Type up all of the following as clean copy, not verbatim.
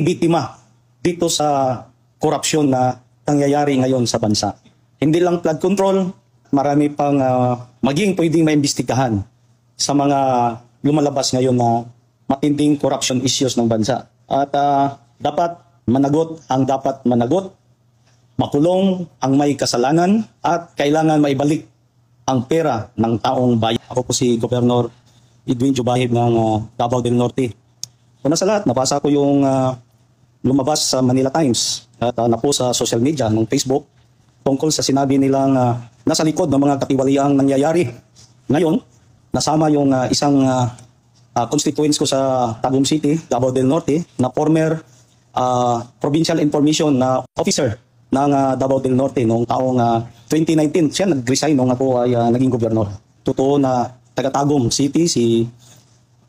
biktima dito sa korupsyon na nangyayari ngayon sa bansa. Hindi lang flood control, marami pang maging pwedeng maimbestigahan sa mga lumalabas ngayon na matinding corruption issues ng bansa. At dapat managot ang dapat managot, makulong ang may kasalanan, at kailangan maibalik ang pera ng taong bayan. Ako po si Governor Edwin Jubahib ng Davao del Norte. Una sa lahat, nabasa ko yung lumabas sa Manila Times at na po sa social media ng Facebook tungkol sa sinabi nilang nasa likod ng mga katiwaliang nangyayari. Ngayon, nasama yung isang constituents ko sa Tagum City, Davao del Norte, na former provincial information na officer ng Davao del Norte noong taong 2019. Siya nag-resign nung ako ay naging gobernador. Totoo na taga Tagum City,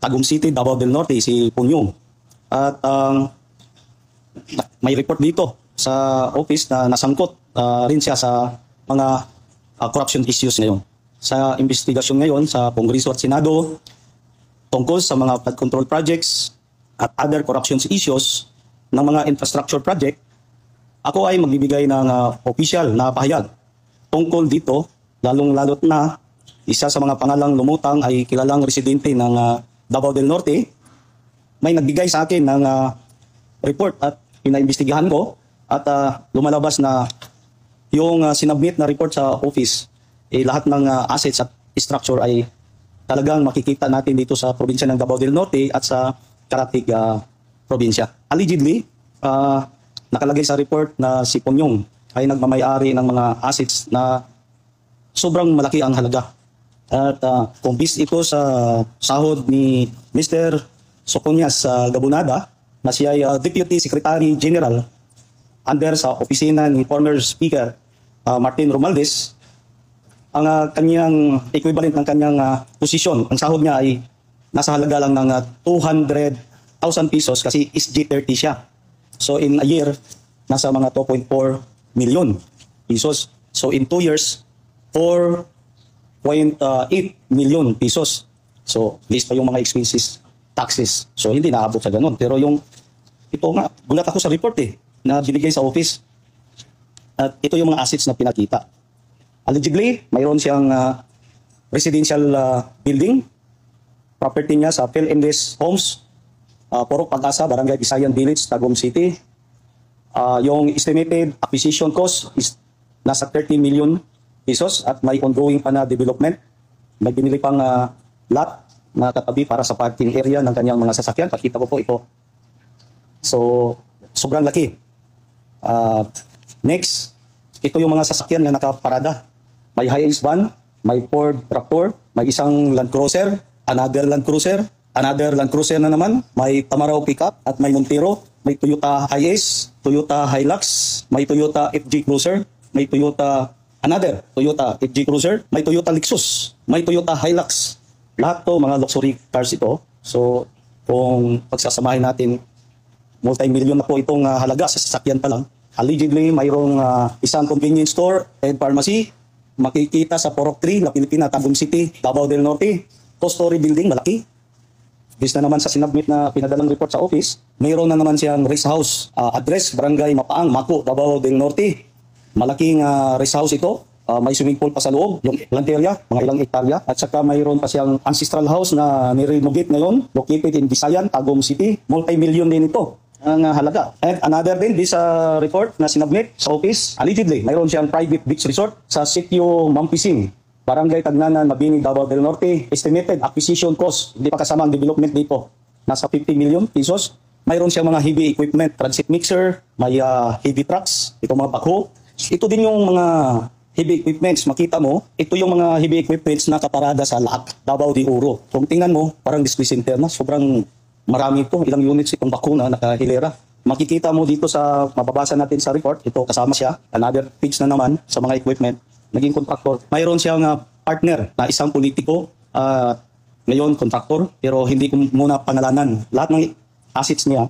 Tagum City, Davao del Norte, si Punyong. At may report dito sa office na nasangkot rin siya sa mga corruption issues ngayon. Sa investigasyon ngayon sa Kongreso at Senado tungkol sa mga flood control projects at other corruption issues ng mga infrastructure project, ako ay magbibigay ng official na pahayag tungkol dito, lalong-lalot na isa sa mga pangalang lumutang ay kilalang residente ng Davao del Norte. May nagbigay sa akin ng report at pinaimbestigahan ko at lumalabas na yung sinubmit na report sa office, lahat ng assets at structure ay talagang makikita natin dito sa probinsya ng Davao del Norte at sa Karatig probinsya. Allegedly, nakalagay sa report na si Punyong ay nagmamayari ng mga assets na sobrang malaki ang halaga. At kung bis ito sa sahod ni Mr. Soconias Gabunada, na siya ay Deputy Secretary General under sa opisina ni former Speaker Martin Romualdez, ang kanyang equivalent ng kanyang posisyon, ang sahod niya ay nasa halaga lang ng 200,000 pesos kasi SG30 siya. So in a year, nasa mga 2.4 million pesos. So in 2 years, 4.8 million pesos. So list pa yung mga expenses, taxes. So hindi naabot sa ganun. Pero ito nga, gulat ako sa report na binigay sa office. At ito yung mga assets na pinakita. Allegedly, mayroon siyang residential building, property niya sa Phil-Indes Homes, Purok Pag-asa, Barangay Visayan Village, Tagum City. Yung estimated acquisition cost is nasa 30 million pesos at may ongoing pa na development. May binili pang lot na katabi para sa parking area ng kanyang mga sasakyan. Pakita ko po ito. So, sobrang laki. Next, ito yung mga sasakyan na nakaparada. May Hiace van, may Ford tractor, may isang Land Cruiser, another Land Cruiser na naman, may Tamaraw pickup at may Montero, may Toyota Hiace, Toyota Hilux, may Toyota FJ Cruiser, may another Toyota FJ Cruiser, may Toyota Lexus, may Toyota Hilux. Lahat to mga luxury cars ito. So, kung pagsasamahin natin, multi-million na po itong halaga sa sasakyan pa lang. Allegedly, mayroong isang convenience store and pharmacy. Makikita sa Purok 3, La Pilipina, Tagum City, Davao del Norte. Two-story building, malaki. Bis na naman sa sinubmit na pinadalang report sa office, mayroon na naman siyang rest house. Address, Barangay Mapaang, Mako, Davao del Norte. Malaking rest house ito. May swimming pool pa sa loob, yung land area, mga ilang hektarya. At saka mayroon pa siyang ancestral house na nirenovate ngayon, located in Visayan, Tagum City. Multi-million din ito ang halaga. And another din, this report na sinubmit sa office, allegedly, mayroon siyang private beach resort sa sitio Mampising, Barangay Tagnanan, Mabini, Davao del Norte. Estimated acquisition cost, hindi pa kasama ang development dito, nasa 50 million pesos. Mayroon siyang mga heavy equipment, transit mixer, may heavy trucks, ito mga backhoe. Ito din yung mga heavy equipments, makita mo, ito yung mga heavy equipments na kaparada sa LAC, Davao de Oro. Kung tingnan mo, parang display center na, sobrang marami ito, ilang units itong bakuna, nakahilera. Makikita mo dito sa, mababasa natin sa report, ito kasama siya, another page na naman sa mga equipment, naging contractor. Mayroon siyang partner na isang politiko, ngayon contractor, pero hindi ko muna pangalanan. Lahat ng assets niya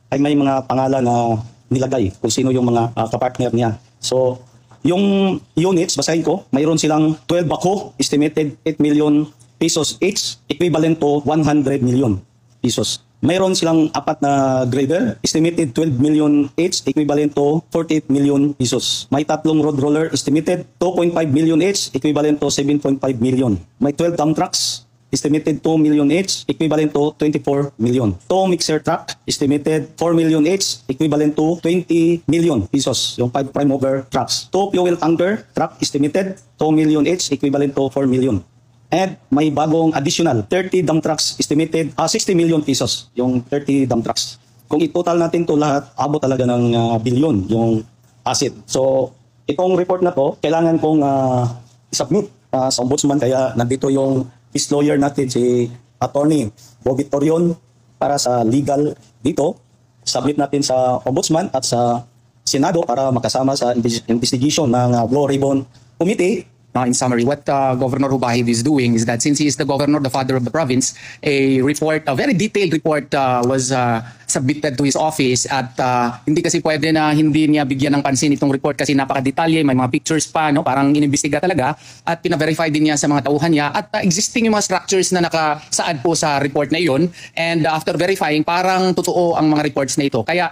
ay may mga pangalan na nilagay kung sino yung mga kapartner niya. So, yung units, basahin ko, mayroon silang 12 backhoe, estimated 8 million pesos each, equivalent to 100 million pesos. Mayroon silang apat na grader, estimated 12 million each, equivalent to 48 million pesos. May tatlong road roller, estimated 2.5 million each, equivalent to 7.5 million. May 12 dump trucks, estimated 2 million each, equivalent to 24 million. 2 mixer truck, estimated 4 million each, equivalent to 20 million pesos, yung 5 prime mover trucks. 2 fuel tanker truck, estimated 2 million each, equivalent to 4 million. And may bagong additional 30 dump trucks, estimated 60 million pesos, yung 30 dump trucks. Kung i-total natin to lahat, abot talaga ng bilyon yung asset. So, itong report na to, kailangan kong submit sa ombudsman, kaya nandito yung peace lawyer natin, si Attorney Bobby Torion, para sa legal dito. Submit natin sa ombudsman at sa Senado para makasama sa investigation ng Blue Ribbon Committee. In summary, what Governor Hubahib is doing is that since he is the governor, the father of the province, a very detailed report was submitted to his office at hindi kasi pwede na hindi niya bigyan ng pansin itong report kasi napakadetalye, may mga pictures pa, no? Parang inimbestiga talaga at pina-verify din niya sa mga tauhan niya at existing yung mga structures na nakasaad po sa report na iyon, and after verifying, parang totoo ang mga reports na ito. Kaya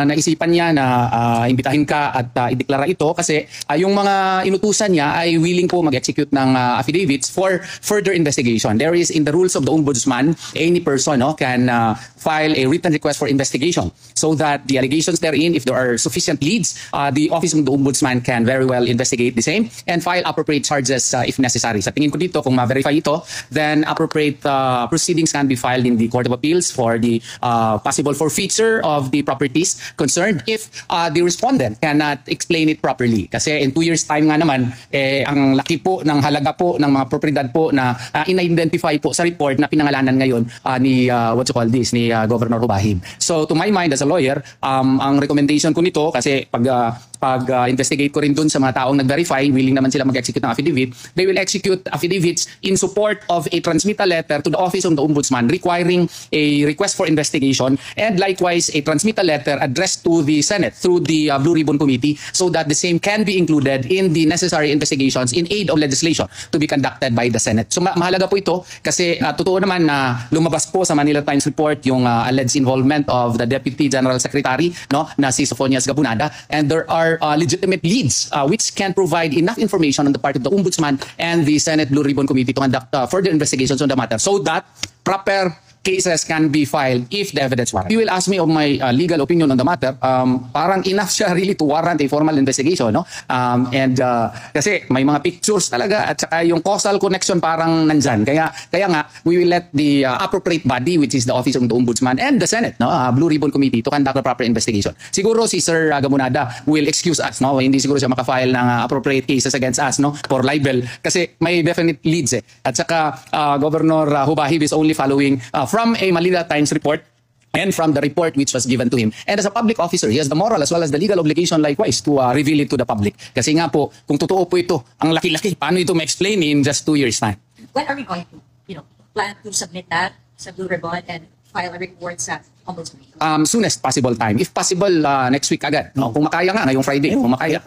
naisipan niya na imbitahin ka at ideklara ito kasi yung mga inutusan niya ay willing po mag-execute ng affidavits for further investigation. There is in the rules of the Ombudsman, any person can file a written request for investigation so that the allegations therein, if there are sufficient leads, the Office of the Ombudsman can very well investigate the same and file appropriate charges if necessary. Sa tingin ko dito, kung ma-verify ito, then appropriate proceedings can be filed in the Court of Appeals for the possible forfeiture of the properties concerned if the respondent cannot explain it properly. Kasi in 2 years time nga naman, ang laki po ng halaga po ng mga propriedad po na in-identify po sa report na pinangalanan ngayon ni ni Governor Hubahib. So to my mind as a lawyer, ang recommendation ko nito kasi pag-investigate ko rin dun sa mga taong nag-verify, willing naman sila mag-execute ng affidavit, they will execute affidavits in support of a transmittal letter to the Office of the Ombudsman requiring a request for investigation, and likewise a transmittal letter addressed to the Senate through the Blue Ribbon Committee so that the same can be included in the necessary investigations in aid of legislation to be conducted by the Senate. So mahalaga po ito kasi totoo naman na lumabas po sa Manila Times report yung alleged involvement of the Deputy General Secretary, no, na si Sophonias Gabunada, and there are legitimate leads which can provide enough information on the part of the Ombudsman and the Senate Blue Ribbon Committee to conduct further investigations on the matter so that proper cases can be filed if the evidence warrants. You will ask me of my legal opinion on the matter. Parang enough siya really to warrant a formal investigation, no? Kasi may mga pictures talaga at saka yung causal connection parang nandyan. Kaya nga we will let the appropriate body, which is the Office of the Ombudsman and the Senate, no, Blue Ribbon Committee, to conduct a proper investigation. Siguro si Sir Gabunada will excuse us, no? Hindi siguro siya makafile ng appropriate cases against us, no, for libel kasi may definite leads eh. At saka Governor Hubahib is only following from a Manila Times report and from the report which was given to him. And as a public officer, he has the moral as well as the legal obligation likewise to reveal it to the public. Kasi nga po, kung totoo po ito, ang laki-laki, paano ito ma-explain in just 2 years time? When are we going to, plan to submit that sa Blue Ribbon and file a report sa Ombudsman? Soonest possible time. If possible, next week agad. No? Kung makaya nga, ngayong Friday. Kung makaya.